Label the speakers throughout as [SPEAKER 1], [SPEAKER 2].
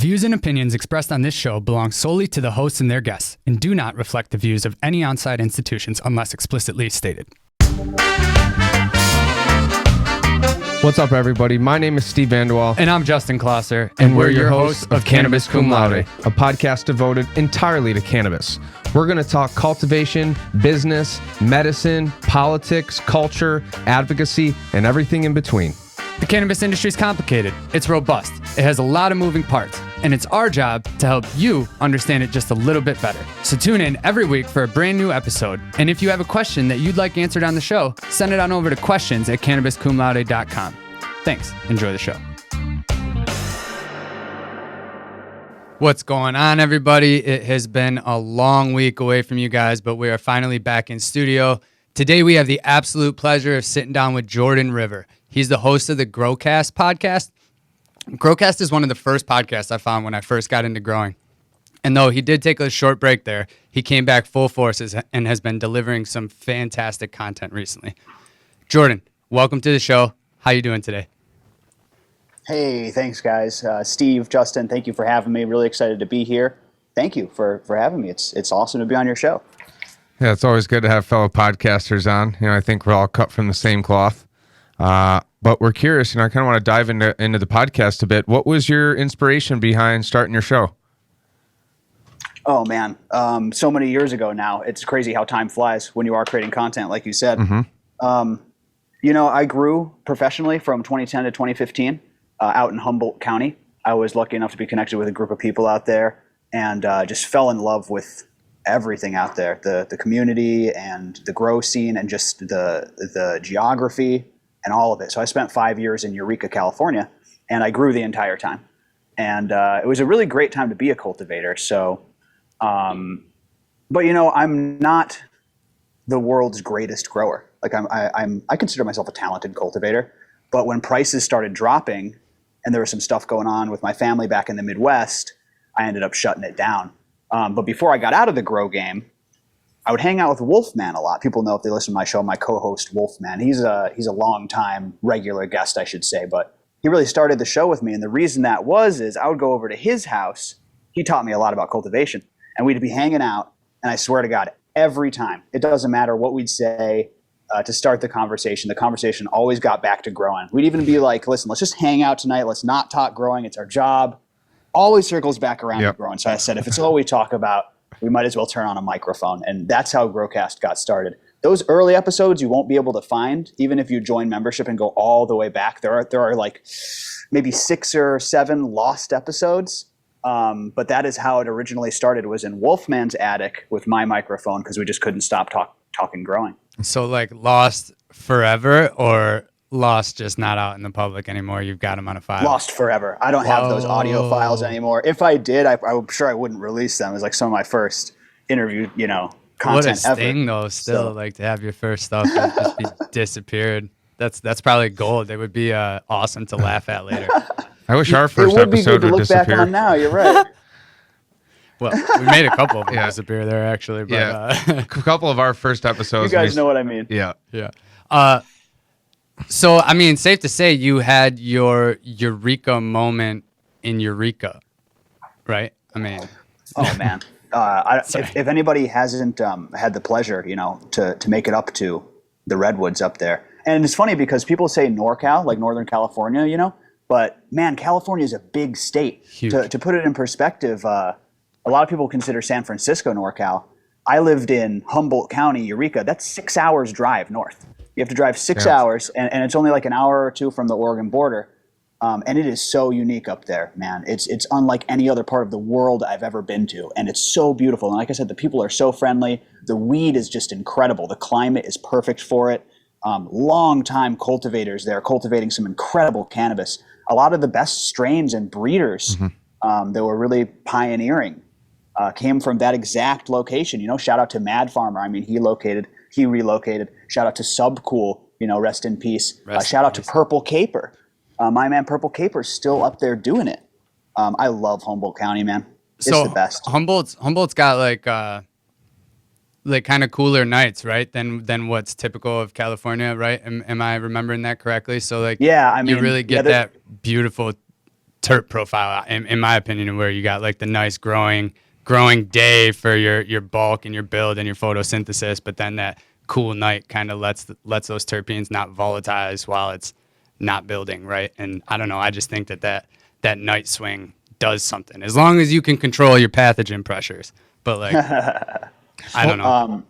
[SPEAKER 1] views and opinions expressed on this show belong solely to the hosts and their guests and do not reflect the views of any on-site institutions unless explicitly stated.
[SPEAKER 2] What's up, everybody? My name is Steve Vanderwall.
[SPEAKER 1] And I'm Justin Klosser.
[SPEAKER 2] And we're your hosts of Cannabis Cum Laude, a podcast devoted entirely to cannabis. We're going to talk cultivation, business, medicine, politics, culture, advocacy, and everything in between.
[SPEAKER 1] The cannabis industry is complicated. It's robust. It has a lot of moving parts. And it's our job to help you understand it just a little bit better. So tune in every week for a brand new episode. And if you have a question that you'd like answered on the show, send it on over to questions@cannabiscumlaude.com. Thanks. Enjoy the show. What's going on, everybody? It has been a long week away from you guys, but we are finally back in studio. Today, we have the absolute pleasure of sitting down with Jordan River. He's the host of the Growcast podcast. Growcast is one of the first podcasts I found when I first got into growing. And though he did take a short break there, he came back full forces and has been delivering some fantastic content recently. Jordan, welcome to the show. How you doing today?
[SPEAKER 3] Hey, thanks, guys. Steve, Justin, thank you for having me. Really excited to be here. Thank you for having me. It's awesome to be on your show.
[SPEAKER 2] Yeah, it's always good to have fellow podcasters on. You know, I think we're all cut from the same cloth. But we're curious, I kind of want to dive into the podcast a bit. What was your inspiration behind starting your show?
[SPEAKER 3] Oh, man. So many years ago now. It's crazy how time flies when you are creating content, like you said.
[SPEAKER 2] Mm-hmm.
[SPEAKER 3] I grew professionally from 2010 to 2015 out in Humboldt County. I was lucky enough to be connected with a group of people out there and just fell in love with everything out there, the community and the grow scene and just the geography and all of it. So I spent 5 years in Eureka, California, and I grew the entire time. And it was a really great time to be a cultivator. So, I'm not the world's greatest grower. Like I consider myself a talented cultivator, but when prices started dropping and there was some stuff going on with my family back in the Midwest, I ended up shutting it down. But before I got out of the grow game, I would hang out with Wolfman a lot. People know if they listen to my show, my co-host Wolfman. He's a long-time regular guest, I should say, but he really started the show with me. And the reason that is I would go over to his house. He taught me a lot about cultivation, and we'd be hanging out. And I swear to God, every time, it doesn't matter what we'd say to start the conversation always got back to growing. We'd even be like, listen, let's just hang out tonight. Let's not talk growing. It's our job. Always circles back around to growing. So I said, if it's all we talk about, we might as well turn on a microphone. And that's how Growcast got started. Those early episodes you won't be able to find, even if you join membership and go all the way back. There are like maybe 6 or 7 lost episodes. But that is how it originally started, was in Wolfman's attic with my microphone because we just couldn't stop talking growing. So
[SPEAKER 1] like lost forever or lost just not out in the public anymore? You've got them on a file.
[SPEAKER 3] Lost forever. I don't have those audio files anymore. If I did, I'm sure I wouldn't release them. It was like some of my first interview, content
[SPEAKER 1] what a sting,
[SPEAKER 3] ever.
[SPEAKER 1] Though, still, like to have your first stuff and just be disappeared. That's probably gold. It would be awesome to laugh at later.
[SPEAKER 2] I wish our first episode would disappear. It would be good to look back on
[SPEAKER 3] now. You're right.
[SPEAKER 1] Well, we made a couple of them disappear there, actually. But,
[SPEAKER 2] a couple of our first episodes.
[SPEAKER 3] You guys know what I mean.
[SPEAKER 2] Yeah.
[SPEAKER 1] So, I mean, safe to say you had your Eureka moment in Eureka, right? I mean.
[SPEAKER 3] Oh, man. If anybody hasn't had the pleasure, to make it up to the redwoods up there. And it's funny because people say NorCal, like Northern California, but, man, California is a big state. To put it in perspective, a lot of people consider San Francisco NorCal. I lived in Humboldt County, Eureka. That's 6 hours drive north. You have to drive 6 hours, and it's only like an hour or two from the Oregon border. And it is so unique up there, man. It's unlike any other part of the world I've ever been to. And it's so beautiful. And like I said, the people are so friendly. The weed is just incredible. The climate is perfect for it. Long-time cultivators there cultivating some incredible cannabis. A lot of the best strains and breeders that were really pioneering came from that exact location. Shout out to Mad Farmer. I mean, he relocated. Shout out to Subcool, rest in peace. Shout out to Purple Caper. My man Purple Caper is still up there doing it. I love Humboldt County, man. It's the best.
[SPEAKER 1] Humboldt's got like kind of cooler nights, right? Than what's typical of California, right? Am I remembering that correctly? So you really get that beautiful terp profile, in my opinion, where you got like the nice growing day for your bulk and your build and your photosynthesis, but then that cool night kind of lets those terpenes not volatilize while it's not building, right? And I don't know, I just think that night swing does something as long as you can control your pathogen pressures. But like, I don't know.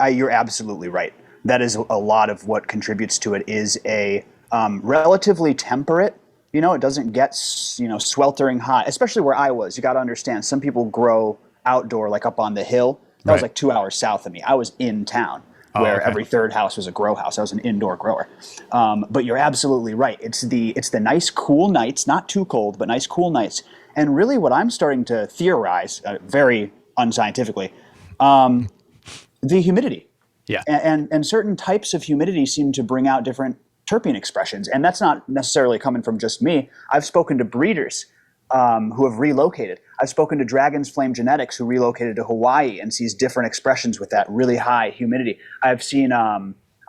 [SPEAKER 3] You're absolutely right. That is a lot of what contributes to it is a relatively temperate. It doesn't get sweltering hot, especially where I was. You got to understand, some people grow outdoor, like up on the hill. That was like 2 hours south of me. I was in town, where every third house was a grow house. I was an indoor grower. But you're absolutely right. It's the nice cool nights, not too cold, but nice cool nights. And really, what I'm starting to theorize, very unscientifically, the humidity.
[SPEAKER 1] Yeah.
[SPEAKER 3] And certain types of humidity seem to bring out different terpene expressions. And that's not necessarily coming from just me. I've spoken to breeders who have relocated. I've spoken to Dragon's Flame Genetics who relocated to Hawaii and sees different expressions with that really high humidity. I've seen, I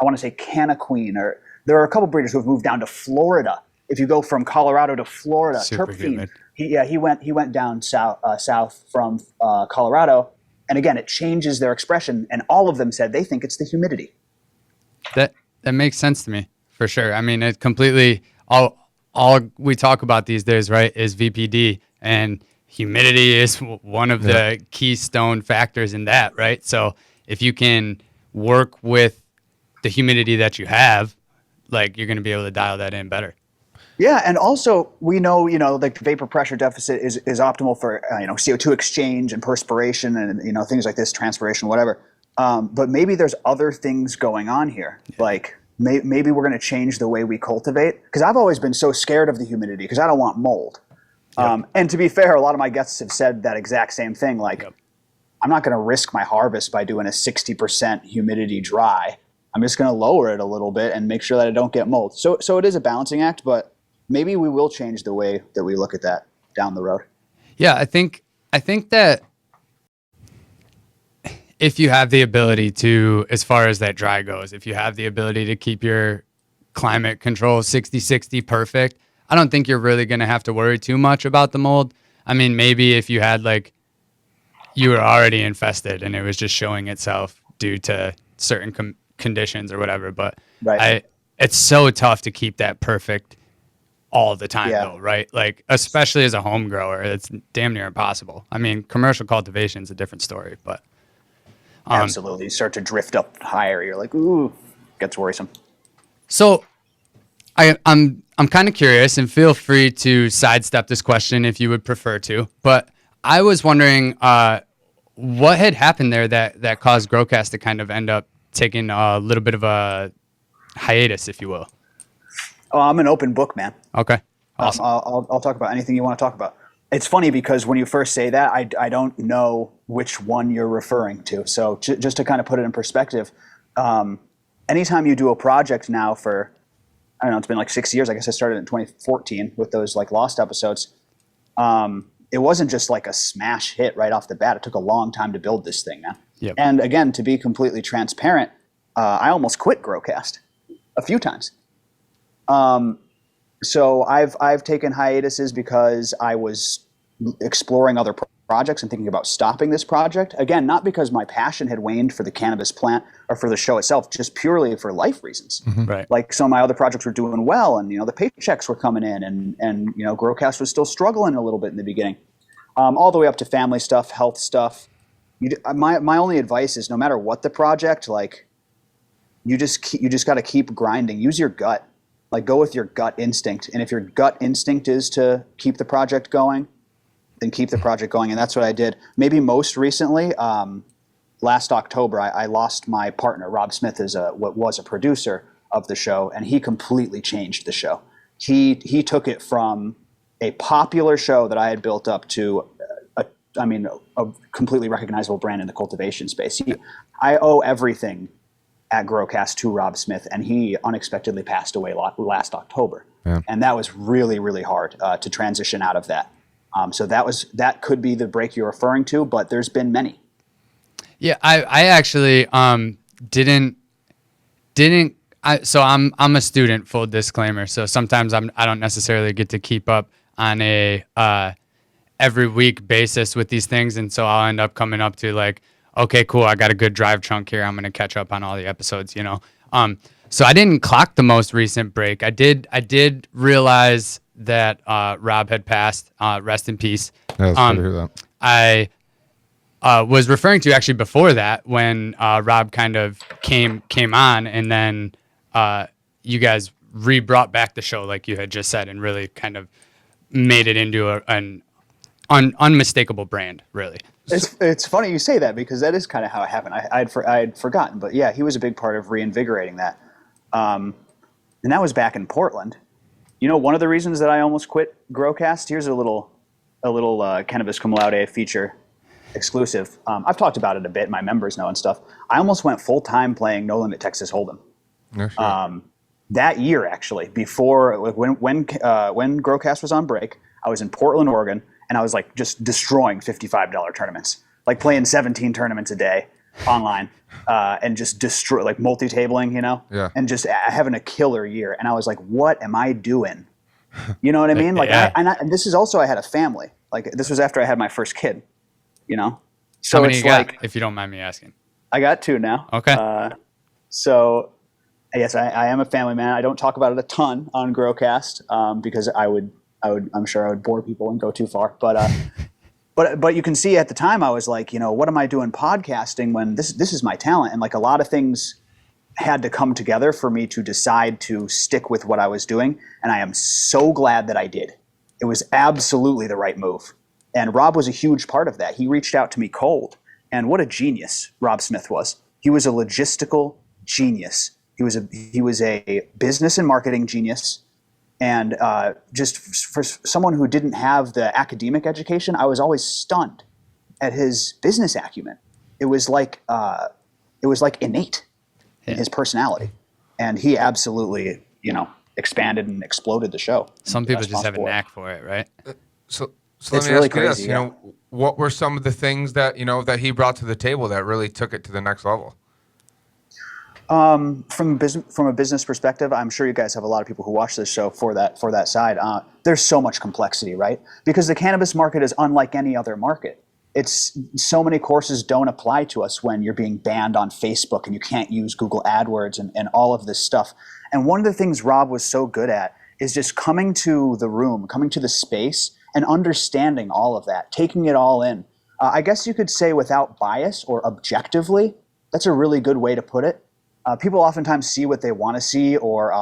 [SPEAKER 3] want to say Canna Queen, or there are a couple breeders who have moved down to Florida. If you go from Colorado to Florida,
[SPEAKER 1] super
[SPEAKER 3] terpene,
[SPEAKER 1] humid.
[SPEAKER 3] he went down south from Colorado. And again, it changes their expression. And all of them said they think it's the humidity.
[SPEAKER 1] That makes sense to me, for sure. I mean, it completely, all we talk about these days, right, is VPD. And humidity is one of the keystone factors in that, right? So if you can work with the humidity that you have, like, you're going to be able to dial that in better.
[SPEAKER 3] Yeah, and also we know, like the vapor pressure deficit is optimal for CO2 exchange and perspiration and things like this, transpiration, whatever. But maybe there's other things going on here. Yeah. Like maybe we're going to change the way we cultivate. Because I've always been so scared of the humidity because I don't want mold. Yep. And to be fair, a lot of my guests have said that exact same thing. Like, I'm not going to risk my harvest by doing a 60% humidity dry. I'm just going to lower it a little bit and make sure that I don't get mold. So it is a balancing act, but maybe we will change the way that we look at that down the road. Yeah,
[SPEAKER 1] I think that if you have the ability to, as far as that dry goes, if you have the ability to keep your climate control 60-60 perfect, I don't think you're really going to have to worry too much about the mold. I mean, maybe if you had you were already infested and it was just showing itself due to certain conditions or whatever, but it's so tough to keep that perfect all the time though, right? Like, especially as a home grower, it's damn near impossible. I mean, commercial cultivation is a different story, but
[SPEAKER 3] absolutely. You start to drift up higher. You're like, ooh, gets worrisome.
[SPEAKER 1] So I'm kind of curious, and feel free to sidestep this question if you would prefer to, but I was wondering what had happened there that caused Growcast to kind of end up taking a little bit of a hiatus, if you will.
[SPEAKER 3] Oh, I'm an open book, man.
[SPEAKER 1] Okay. Awesome.
[SPEAKER 3] I'll talk about anything you want to talk about. It's funny because when you first say that, I don't know which one you're referring to. So just to kind of put it in perspective, anytime you do a project now for, I don't know, it's been like 6 years. I guess I started in 2014 with those like Lost episodes. It wasn't just like a smash hit right off the bat. It took a long time to build this thing, man. Yep. And again, to be completely transparent, I almost quit Growcast a few times. So I've taken hiatuses because I was exploring other projects and thinking about stopping this project. Again, not because my passion had waned for the cannabis plant or for the show itself, just purely for life reasons.
[SPEAKER 1] Mm-hmm. Right.
[SPEAKER 3] Like, some of my other projects were doing well, and the paychecks were coming in, and Growcast was still struggling a little bit in the beginning, all the way up to family stuff, health stuff. My only advice is, no matter what the project, like, you just got to keep grinding. Use your gut. Like, go with your gut instinct. And if your gut instinct is to keep the project going, then keep the project going. And that's what I did. Maybe most recently, last October, I lost my partner. Rob Smith what was a producer of the show, and he completely changed the show. He took it from a popular show that I had built up to a completely recognizable brand in the cultivation space. I owe everything at Growcast to Rob Smith, and he unexpectedly passed away last October. Yeah. And that was really, really hard to transition out of that. So that could be the break you're referring to, but there's been many.
[SPEAKER 1] Yeah, I actually so I'm a student, full disclaimer. So sometimes I don't necessarily get to keep up on a every week basis with these things, and so I'll end up coming up to like, okay, cool, I got a good drive chunk here. I'm gonna catch up on all the episodes, you know. So I didn't clock the most recent break. I did realize that Rob had passed. Rest in peace.
[SPEAKER 4] Yeah, it's good to hear that.
[SPEAKER 1] I was referring to actually before that when Rob kind of came on, and then you guys brought back the show like you had just said, and really kind of made it into an unmistakable brand, really.
[SPEAKER 3] It's funny you say that because that is kind of how it happened. I had forgotten, but yeah, he was a big part of reinvigorating that. And that was back in Portland. You know, one of the reasons that I almost quit Growcast, here's a little Cannabis Cum Laude feature exclusive. I've talked about it a bit, my members know and stuff. I almost went full-time playing No Limit Texas Hold'em.
[SPEAKER 4] No, sure.
[SPEAKER 3] That year, actually, before when Growcast was on break, I was in Portland, Oregon, and I was like just destroying $55 tournaments, like playing 17 tournaments a day online, and just destroy, like multi-tabling, you know,
[SPEAKER 4] Yeah.
[SPEAKER 3] and just having a killer year. And I was like, what am I doing? You know what I mean? Like,
[SPEAKER 1] Yeah.
[SPEAKER 3] and this is also, I had a family. Like, this was after I had my first kid, you know? So
[SPEAKER 1] How many
[SPEAKER 3] it's
[SPEAKER 1] you got,
[SPEAKER 3] like,
[SPEAKER 1] if you don't mind me asking?
[SPEAKER 3] I got 2 now.
[SPEAKER 1] Okay.
[SPEAKER 3] So yes, I am a family man. I don't talk about it a ton on Growcast, because I'm sure I would bore people and go too far. But you can see at the time I was like, you know, what am I doing podcasting when this is my talent? And like a lot of things had to come together for me to decide to stick with what I was doing. And I am so glad that I did. It was absolutely the right move. And Rob was a huge part of that. He reached out to me cold. And what a genius Rob Smith was. He was a logistical genius. He was a business and marketing genius. And just for someone who didn't have the academic education, I was always stunned at his business acumen. It was like innate in his personality, and he absolutely, you know, expanded and exploded the show.
[SPEAKER 1] Some people just have a knack for it, right?
[SPEAKER 4] So
[SPEAKER 3] It's
[SPEAKER 4] let me
[SPEAKER 3] really
[SPEAKER 4] ask you this,
[SPEAKER 3] crazy,
[SPEAKER 4] you know, what were some of the things that, you know, that he brought to the table that really took it to the next level?
[SPEAKER 3] From a business perspective, I'm sure you guys have a lot of people who watch this show for that side. There's so much complexity, right? Because the cannabis market is unlike any other market. It's so many courses don't apply to us when you're being banned on Facebook and you can't use Google AdWords and all of this stuff. And one of the things Rob was so good at is just coming to the room, coming to the space and understanding all of that, taking it all in. I guess you could say without bias or objectively. That's a really good way to put it. People oftentimes see what they want to see or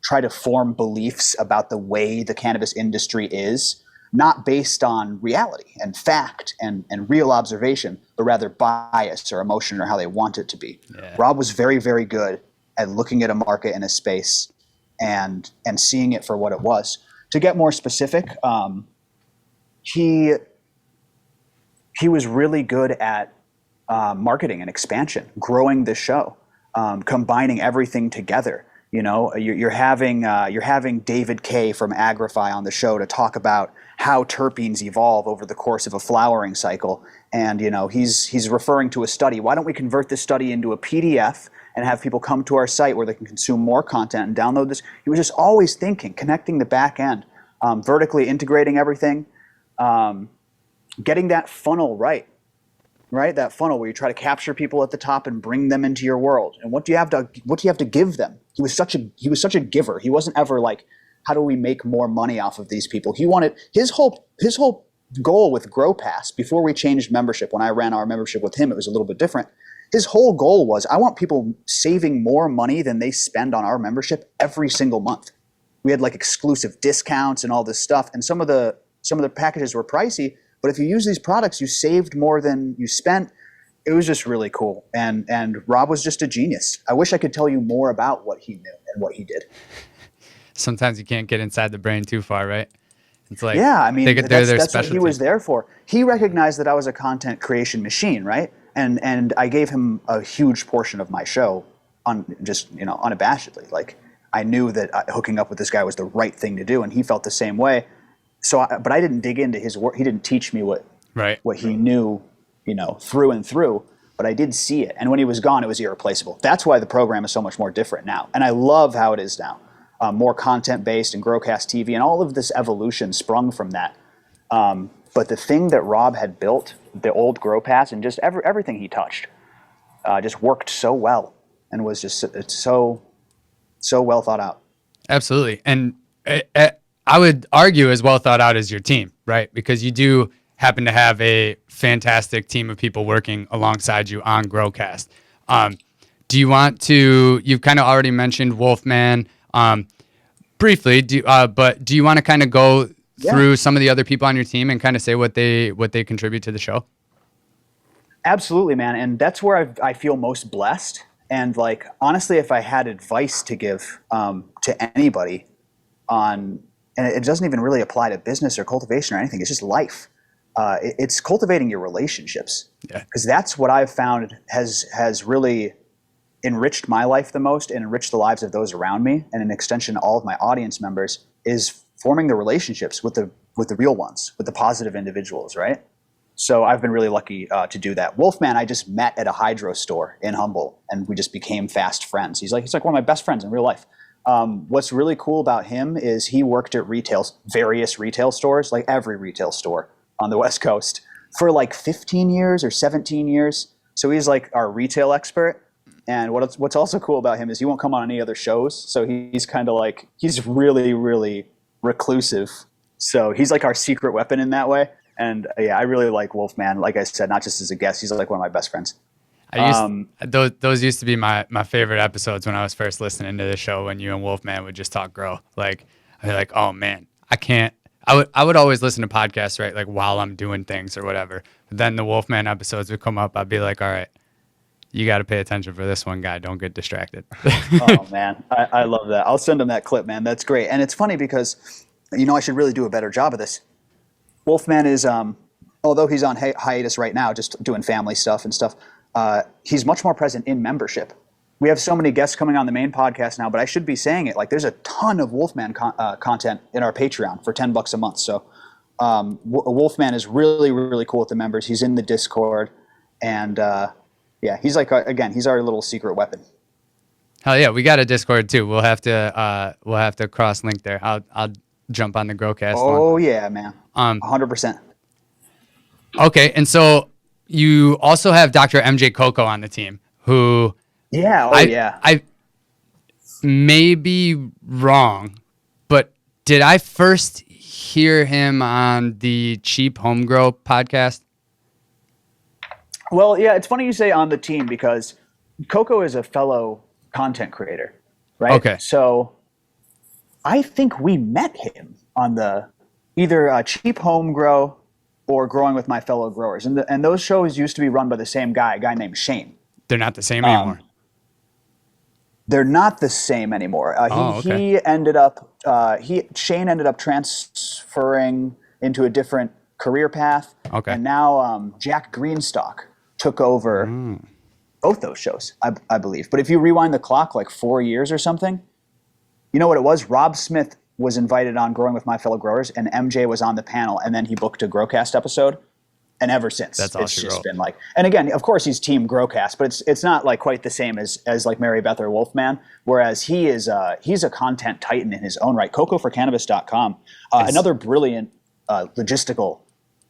[SPEAKER 3] try to form beliefs about the way the cannabis industry is, not based on reality and fact and real observation, but rather bias or emotion or how they want it to be.
[SPEAKER 1] Yeah.
[SPEAKER 3] Rob was very, very good at looking at a market and a space and seeing it for what it was. To get more specific, he was really good at marketing and expansion, growing the show. Combining everything together, you know, you're having David Kay from Agrify on the show to talk about how terpenes evolve over the course of a flowering cycle, and you know he's referring to a study. Why don't we convert this study into a PDF and have people come to our site where they can consume more content and download this? He was just always thinking, connecting the back end, vertically integrating everything, getting that funnel right. Right, that funnel where you try to capture people at the top and bring them into your world. And what do you have to give them? He was such a giver. He wasn't ever like, how do we make more money off of these people? He wanted his whole goal with GrowPass before we changed membership. When I ran our membership with him, it was a little bit different. His whole goal was, I want people saving more money than they spend on our membership every single month. We had like exclusive discounts and all this stuff, and some of the packages were pricey. But if you use these products, you saved more than you spent. It was just really cool. And Rob was just a genius. I wish I could tell you more about what he knew and what he did.
[SPEAKER 1] Sometimes you can't get inside the brain too far, right? It's like,
[SPEAKER 3] yeah, I mean, that's what he was
[SPEAKER 1] specialty.
[SPEAKER 3] there for. He recognized that I was a content creation machine, right? And I gave him a huge portion of my show unabashedly. Like, I knew that hooking up with this guy was the right thing to do, and he felt the same way. So, but I didn't dig into his work. He didn't teach me what he knew, you know, through and through. But I did see it, and when he was gone, it was irreplaceable. That's why the program is so much more different now, and I love how it is now. more content-based and Growcast TV, and all of this evolution sprung from that. But the thing that Rob had built, the old Growcast, and just everything he touched, just worked so well and was just it's so well thought out.
[SPEAKER 1] Absolutely. And I would argue as well thought out as your team, right? Because you do happen to have a fantastic team of people working alongside you on Growcast. Do you want to, you've kind of already mentioned Wolfman briefly, but do you want to kind of go through some of the other people on your team and kind of say what they contribute to the show?
[SPEAKER 3] Absolutely, man. And that's where I feel most blessed. And like, honestly, if I had advice to give to anybody on, and it doesn't even really apply to business or cultivation or anything, it's just life. It's cultivating your relationships. Yeah. Because that's what I've found has really enriched my life the most and enriched the lives of those around me, and an extension all of my audience members, is forming the relationships with the real ones, with the positive individuals, right? So I've been really lucky to do that. Wolfman, I just met at a hydro store in Humboldt, and we just became fast friends. He's like one of my best friends in real life. What's really cool about him is he worked at various retail stores, like every retail store on the West Coast, for like 15 years or 17 years. So he's like our retail expert. And what's also cool about him is he won't come on any other shows. So he's kind of like, he's really, really reclusive. So he's like our secret weapon in that way. And yeah, I really like Wolfman. Like I said, not just as a guest, he's like one of my best friends.
[SPEAKER 1] Those used to be my favorite episodes when I was first listening to the show, when you and Wolfman would just talk grow. Like, I'd be like, oh man, I would always listen to podcasts, right? Like while I'm doing things or whatever. But then the Wolfman episodes would come up. I'd be like, all right, you got to pay attention for this one, guy. Don't get distracted.
[SPEAKER 3] Oh man, I love that. I'll send him that clip, man. That's great. And it's funny because, I should really do a better job of this. Wolfman is, although he's on hiatus right now, just doing family stuff and stuff, he's much more present in membership. We have so many guests coming on the main podcast now, but I should be saying it. Like, there's a ton of Wolfman content in our Patreon for $10 a month. So Wolfman is really, really cool with the members. He's in the Discord, and yeah, he's like, again, he's our little secret weapon.
[SPEAKER 1] Hell yeah, we got a Discord too. We'll have to cross link there. I'll jump on the Growcast.
[SPEAKER 3] Oh yeah, man. 100%.
[SPEAKER 1] Okay, and so you also have Dr. MJ Coco on the team, who I may be wrong, but did I first hear him on the Cheap Home Grow podcast?
[SPEAKER 3] Well, yeah, it's funny you say on the team, because Coco is a fellow content creator, right?
[SPEAKER 1] Okay.
[SPEAKER 3] So I think we met him on the either Cheap Home Grow or Growing with My Fellow Growers. And those shows used to be run by the same guy, a guy named Shane.
[SPEAKER 1] They're not the same anymore.
[SPEAKER 3] They're not the same anymore.
[SPEAKER 1] Okay.
[SPEAKER 3] Shane ended up transferring into a different career path.
[SPEAKER 1] Okay.
[SPEAKER 3] And now Jack Greenstock took over both those shows, I believe. But if you rewind the clock like 4 years or something, you know what it was? Rob Smith was invited on Growing with My Fellow Growers, and MJ was on the panel, and then he booked a Growcast episode. And ever since, it's just been like, and again, of course, he's team Growcast, but it's not like quite the same as like Mary Beth or Wolfman. Whereas he's a content titan in his own right. CocoforCannabis.com, another brilliant logistical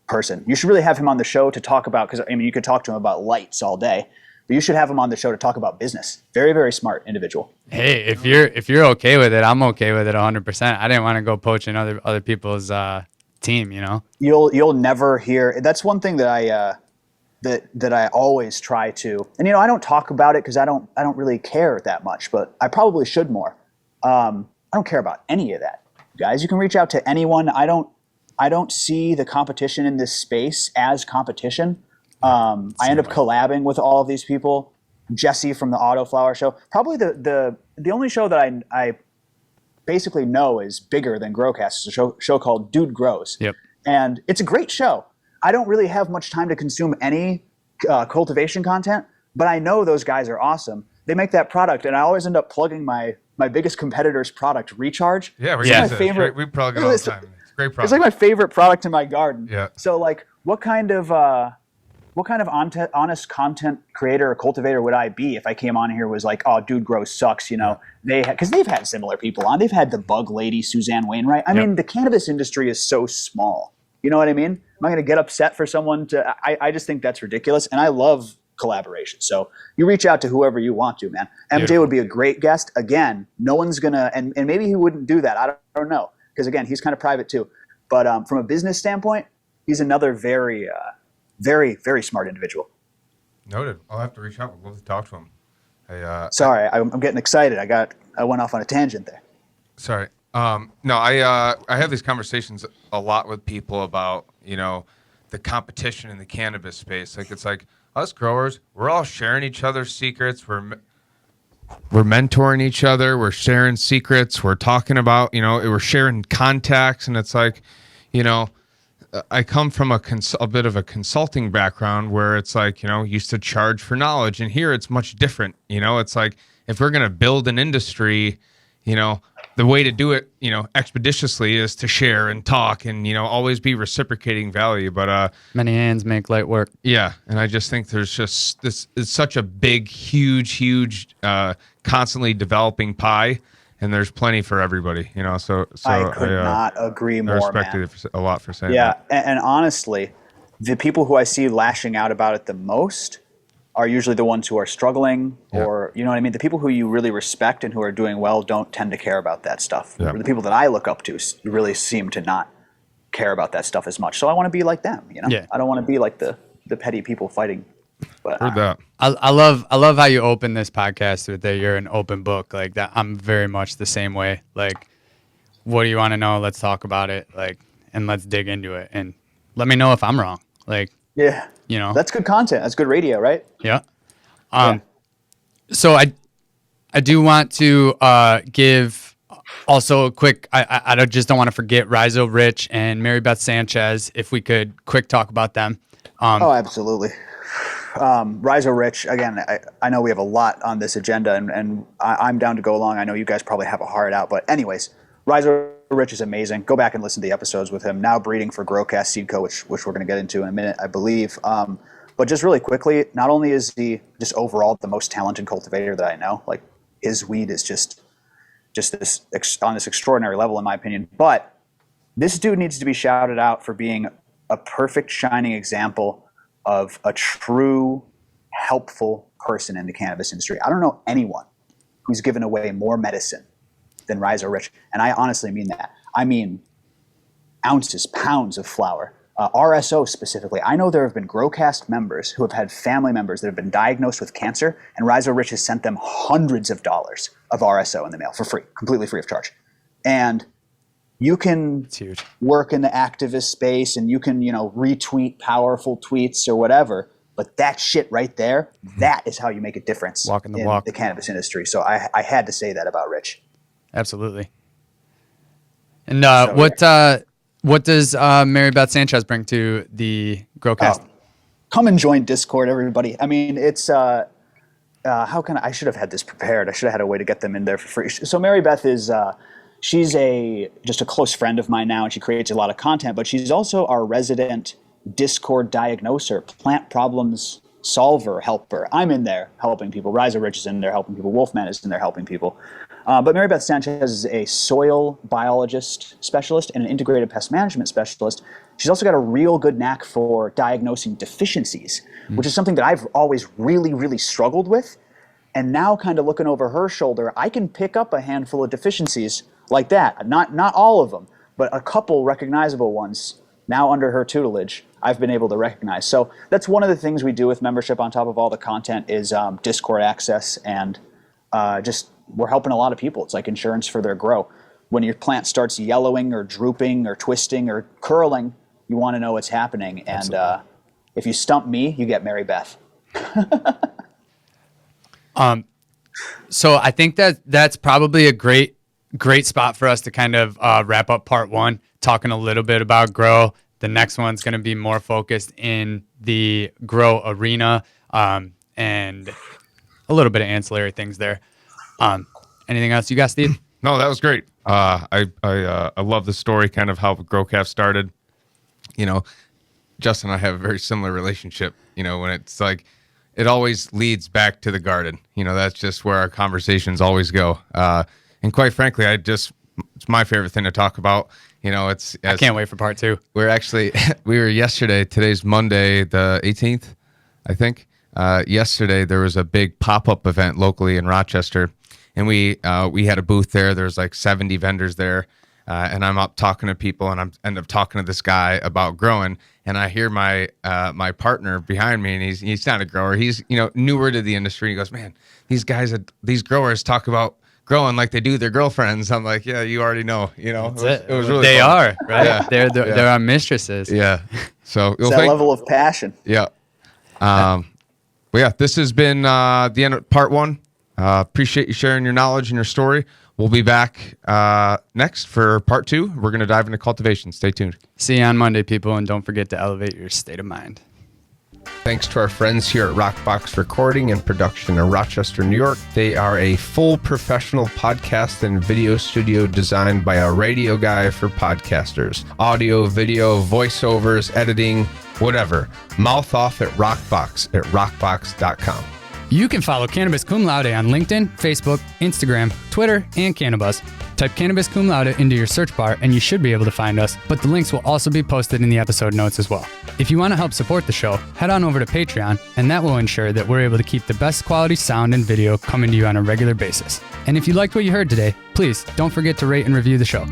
[SPEAKER 3] person. You should really have him on the show to talk about, because you could talk to him about lights all day, but you should have him on the show to talk about business. Very, very smart individual.
[SPEAKER 1] Hey, if you're okay with it, I'm okay with it 100%. I didn't want to go poaching other people's team,
[SPEAKER 3] You'll never hear. That's one thing that I always try to, and I don't talk about it because I don't really care that much, but I probably should more. I don't care about any of that, guys. You can reach out to anyone. I don't see the competition in this space as competition. I end up collabing with all of these people. Jesse from the Autoflower Show, probably the only show that I basically know is bigger than Growcast. It's a show called Dude Grows.
[SPEAKER 1] Yep.
[SPEAKER 3] And it's a great show. I don't really have much time to consume any cultivation content, but I know those guys are awesome. They make that product, and I always end up plugging my biggest competitor's product, Recharge.
[SPEAKER 4] Yeah,
[SPEAKER 3] my favorite.
[SPEAKER 4] We plug it all the time. It's a great product.
[SPEAKER 3] It's like my favorite product in my garden.
[SPEAKER 4] Yeah.
[SPEAKER 3] So like, what kind of what kind of honest content creator or cultivator would I be if I came on here was like, oh, dude grows sucks, you know? Because they've had similar people on. They've had the bug lady, Suzanne Wainwright. I mean, the cannabis industry is so small. You know what I mean? Am I going to get upset for someone to? I just think that's ridiculous, and I love collaboration. So you reach out to whoever you want to, man. MJ would be a great guest. Again, no one's gonna, and maybe he wouldn't do that. I don't know, because again, he's kind of private too. But from a business standpoint, he's another very, very smart individual.
[SPEAKER 4] Noted. I'll have to reach out. I'd love to talk to him.
[SPEAKER 3] Sorry, I'm getting excited. I went off on a tangent there.
[SPEAKER 4] Sorry. No, I have these conversations a lot with people about, you know, the competition in the cannabis space. Like, it's like us growers, we're all sharing each other's secrets. We're mentoring each other. We're sharing secrets. We're talking about, you know, we're sharing contacts. And it's like, you know, I come from a bit of a consulting background where it's like, you know, used to charge for knowledge. And here it's much different. You know, it's like if we're going to build an industry, you know, the way to do it, you know, expeditiously is to share and talk and, you know, always be reciprocating value. But
[SPEAKER 1] many hands make light work.
[SPEAKER 4] Yeah. And I just think there's just this, it's such a big, huge, constantly developing pie. And there's plenty for everybody, you know. So
[SPEAKER 3] I could not agree more.
[SPEAKER 4] I respect it a lot for saying
[SPEAKER 3] that.
[SPEAKER 4] Yeah,
[SPEAKER 3] and honestly, the people who I see lashing out about it the most are usually the ones who are struggling, or you know what I mean. The people who you really respect and who are doing well don't tend to care about that stuff.
[SPEAKER 4] Yeah.
[SPEAKER 3] The people that I look up to really seem to not care about that stuff as much. So I want to be like them, you know.
[SPEAKER 1] Yeah.
[SPEAKER 3] I don't want to be like the petty people fighting. But
[SPEAKER 4] heard that.
[SPEAKER 1] I love how you open this podcast with that you're an open book like that. I'm very much the same way. Like, what do you want to know? Let's talk about it. Like, and let's dig into it. And let me know if I'm wrong. Like,
[SPEAKER 3] yeah,
[SPEAKER 1] you know,
[SPEAKER 3] that's good content. That's good radio, right?
[SPEAKER 1] Yeah. So I do want to give also a quick. I just don't want to forget Rizo, Rich, and Mary Beth Sanchez. If we could quick talk about them.
[SPEAKER 3] Oh, absolutely. Rizo Rich, again, I know we have a lot on this agenda, and I'm down to go along. I know you guys probably have a hard out, but anyways, Rizo Rich is amazing. Go back and listen to the episodes with him. Now breeding for Growcast Seed Co., which we're going to get into in a minute, I believe. But just really quickly, not only is he just overall the most talented cultivator that I know, like his weed is just this on this extraordinary level, in my opinion, but this dude needs to be shouted out for being a perfect shining example of a true helpful person in the cannabis industry. I don't know anyone who's given away more medicine than Rizo Rich. And I honestly mean that. I mean ounces, pounds of flower. RSO specifically. I know there have been Growcast members who have had family members that have been diagnosed with cancer, and Rizo Rich has sent them hundreds of dollars of RSO in the mail for free, completely free of charge. And you can work in the activist space and you can, you know, retweet powerful tweets or whatever, but that shit right there, that is how you make a difference in the cannabis industry. So I had to say that about Rich.
[SPEAKER 1] Absolutely. And what does Mary Beth Sanchez bring to the Growcast?
[SPEAKER 3] Come and join Discord, everybody. I mean, it's how can I should have had this prepared. I should have had a way to get them in there for free. So Mary Beth is she's just a close friend of mine now, and she creates a lot of content, but she's also our resident Discord diagnoser, plant problems solver, helper. I'm in there helping people. Rizo Rich is in there helping people. Wolfman is in there helping people. But Mary Beth Sanchez is a soil biologist specialist and an integrated pest management specialist. She's also got a real good knack for diagnosing deficiencies, which is something that I've always really, really struggled with. And now kind of looking over her shoulder, I can pick up a handful of deficiencies like that. Not all of them, but a couple recognizable ones now under her tutelage I've been able to recognize. So that's one of the things we do with membership on top of all the content is Discord access, and just we're helping a lot of people. It's like insurance for their grow. When your plant starts yellowing or drooping or twisting or curling, you want to know what's happening. And if you stump me, you get Mary Beth.
[SPEAKER 1] So I think that's probably a great spot for us to kind of wrap up part one, talking a little bit about grow. The next one's going to be more focused in the grow arena, and a little bit of ancillary things there. Anything else you got, Steve?
[SPEAKER 4] No, that was great. I love the story, kind of how Growcast started. You know, Justin and I have a very similar relationship. You know, when it's like, it always leads back to the garden. You know, that's just where our conversations always go. And quite frankly, it's my favorite thing to talk about. You know,
[SPEAKER 1] I can't wait for part 2.
[SPEAKER 4] We were yesterday, today's Monday, the 18th, I think. Yesterday, there was a big pop-up event locally in Rochester, and we had a booth there. There's like 70 vendors there, and I'm up talking to people, and I end up talking to this guy about growing, and I hear my partner behind me, and he's not a grower. He's, you know, newer to the industry. He goes, man, these growers talk about growing like they do their girlfriends. I'm like, yeah, you already know. You know, it was really
[SPEAKER 1] they
[SPEAKER 4] fun.
[SPEAKER 1] are right. Yeah. They're our mistresses.
[SPEAKER 4] Yeah. So
[SPEAKER 3] It's that level of passion.
[SPEAKER 4] Yeah. But yeah, this has been the end of part 1. Appreciate you sharing your knowledge and your story. We'll be back next for part 2. We're going to dive into cultivation. Stay tuned.
[SPEAKER 1] See you on Monday, people, and don't forget to elevate your state of mind.
[SPEAKER 2] Thanks to our friends here at Rockbox Recording and Production in Rochester, New York. They are a full professional podcast and video studio designed by a radio guy for podcasters. Audio, video, voiceovers, editing, whatever. Mouth off at Rockbox at rockbox.com.
[SPEAKER 1] You can follow Cannabis Cum Laude on LinkedIn, Facebook, Instagram, Twitter, and Cannabis. Type Cannabis Cum Laude into your search bar and you should be able to find us, but the links will also be posted in the episode notes as well. If you want to help support the show, head on over to Patreon, and that will ensure that we're able to keep the best quality sound and video coming to you on a regular basis. And if you liked what you heard today, please don't forget to rate and review the show.